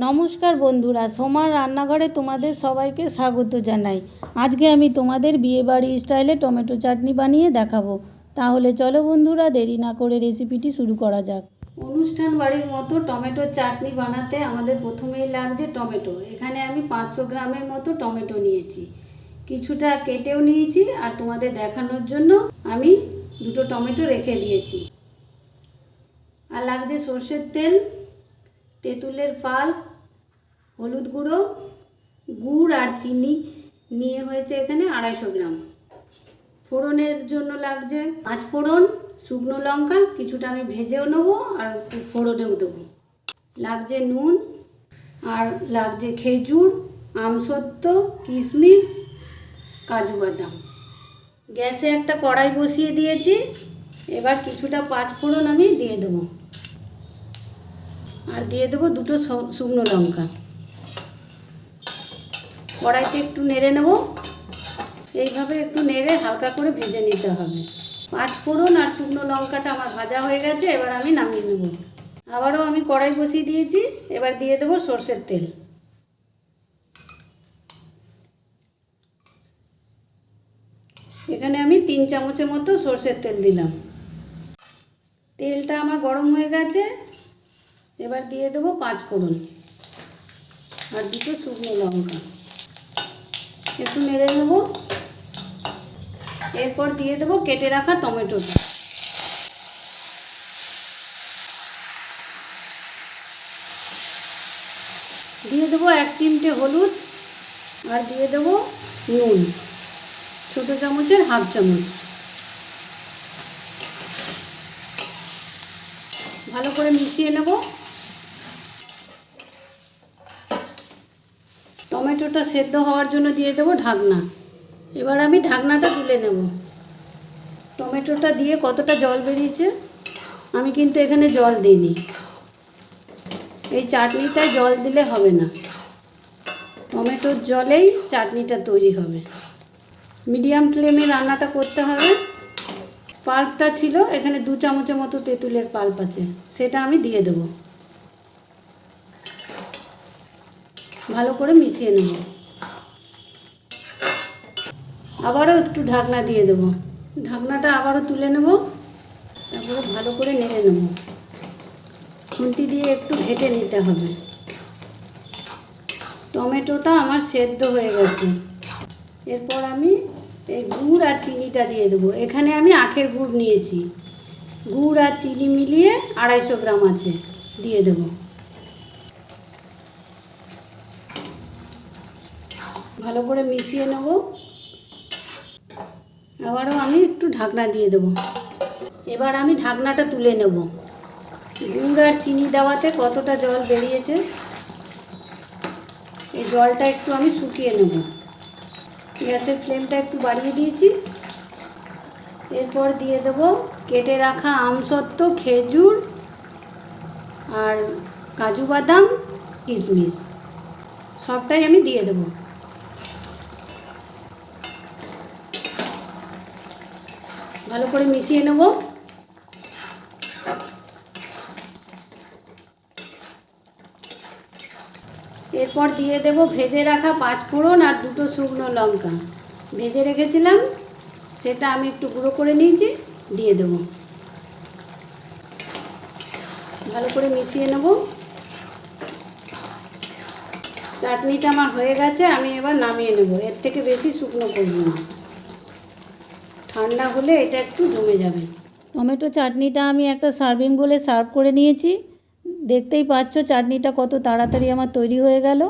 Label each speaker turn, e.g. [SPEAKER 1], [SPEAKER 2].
[SPEAKER 1] নমস্কার বন্ধুরা, সোমার রান্নাঘরে তোমাদের সবাইকে স্বাগত জানাই। আজকে আমি তোমাদের বিয়েবাড়ি স্টাইলে টমেটো চাটনি বানিয়ে দেখাবো। তাহলে চলো বন্ধুরা, দেরি না করে রেসিপিটি শুরু করা যাক। অনুষ্ঠান বাড়ির মতো টমেটো চাটনি বানাতে আমাদের প্রথমেই লাগছে টমেটো। এখানে আমি 500 গ্রামের মতো টমেটো নিয়েছি, কিছুটা কেটেও নিয়েছি, আর তোমাদের দেখানোর জন্য আমি দুটো টমেটো রেখে দিয়েছি। আর লাগছে সর্ষের তেল, তেঁতুলের পাল্প, হলুদ গুঁড়ো, গুড় আর চিনি নিয়ে হয়েছে এখানে 250 গ্রাম। ফোড়নের জন্য লাগছে 5 ফোড়ন, শুকনো লঙ্কা, কিছুটা আমি ভেজেও নেবো আর ফোড়নেও দেবো। লাগছে নুন, আর লাগছে খেজুর, আমসত্ত্ব, কিশমিশ, কাজু বাদাম। গ্যাসে একটা কড়াই বসিয়ে দিয়েছি, এবার কিছুটা 5 ফোড়ন আমি দিয়ে দেবো, আর দিয়ে দেবো দুটো শুকনো লঙ্কা। কড়াইতে একটু নেড়ে নেব, এইভাবে একটু নেড়ে হালকা করে ভেজে নিতে হবে। 5 ফোড়ন আর শুকনো লঙ্কাটা আমার ভাজা হয়ে গেছে, এবার আমি নামিয়ে নেব। আবারও আমি কড়াই বসিয়ে দিয়েছি, এবার দিয়ে দেবো সর্ষের তেল। এখানে আমি 3 চামচের মতো সর্ষের তেল দিলাম। তেলটা আমার গরম হয়ে গেছে, এবার দিয়ে দেবো 5 ফোড়ন আর দুটো শুকনো লঙ্কা। একটু নেড়ে নেব, এরপর দিয়ে দেবো কেটে রাখা টমেটোটা। দিয়ে দেবো 1 চিমটে হলুদ, আর দিয়ে দেবো নুন, ছোটো চামচের হাফ চামচ। ভালো করে মিশিয়ে নেব। টমেটোটা সেদ্ধ হওয়ার জন্য দিয়ে দেবো ঢাকনা। এবার আমি ঢাকনাটা তুলে নেব। টমেটোটা দিয়ে কতটা জল বেরিয়েছে, আমি কিন্তু এখানে জল দিইনি। এই চাটনিটায় জল দিলে হবে না, টমেটোর জলেই চাটনিটা তৈরি হবে। মিডিয়াম ফ্লেমে রান্নাটা করতে হবে। পাল্পটা ছিল এখানে 2 চামচের মতো তেঁতুলের পাল্প আছে, সেটা আমি দিয়ে দেবো। ভালো করে মিশিয়ে নেব। আবারও একটু ঢাকনা দিয়ে দেবো। ঢাকনাটা আবারও তুলে নেব, তারপরে ভালো করে নেড়ে নেব। খুন্তি দিয়ে একটু ঘেটে নিতে হবে। টমেটোটা আমার সেদ্ধ হয়ে গেছে। এরপর আমি এই গুড় আর চিনিটা দিয়ে দেবো। এখানে আমি আখের গুড় নিয়েছি, গুড় আর চিনি মিলিয়ে 250 গ্রাম আছে, দিয়ে দেবো। ভালো করে মিশিয়ে নেব। আবারও আমি একটু ঢাকনা দিয়ে দেবো। এবার আমি ঢাকনাটা তুলে নেব। গুড় আর চিনি দেওয়াতে কতটা জল বেরিয়েছে, এই জলটা একটু আমি শুকিয়ে নেব। গ্যাসের ফ্লেমটা একটু বাড়িয়ে দিয়েছি। এরপর দিয়ে দেব কেটে রাখা আমসত্ত্ব, খেজুর আর কাজু বাদাম, কিশমিশ, সবটাই আমি দিয়ে দেব। ভালো করে মিশিয়ে নেব। এরপর দিয়ে দেব ভেজে রাখা 5 ফোড়ন আর দুটো শুকনো লঙ্কা। ভেজে রেখেছিলাম, সেটা আমি একটু গুঁড়ো করে নিয়েছি, দিয়ে দেব। ভালো করে মিশিয়ে নেব। চাটনিটা আমার হয়ে গেছে, আমি এবার নামিয়ে নেব। এর থেকে বেশি শুকনো করব না, ঠান্ডা হলে এটা একটু জমে যাবে। টমেটো চাটনিটা আমি একটা সার্ভিং বলে সার্ভ করে নিয়েছি। দেখতেই পাচ্ছ চাটনিটা কত তাড়াতাড়ি আমার তৈরি হয়ে গেল।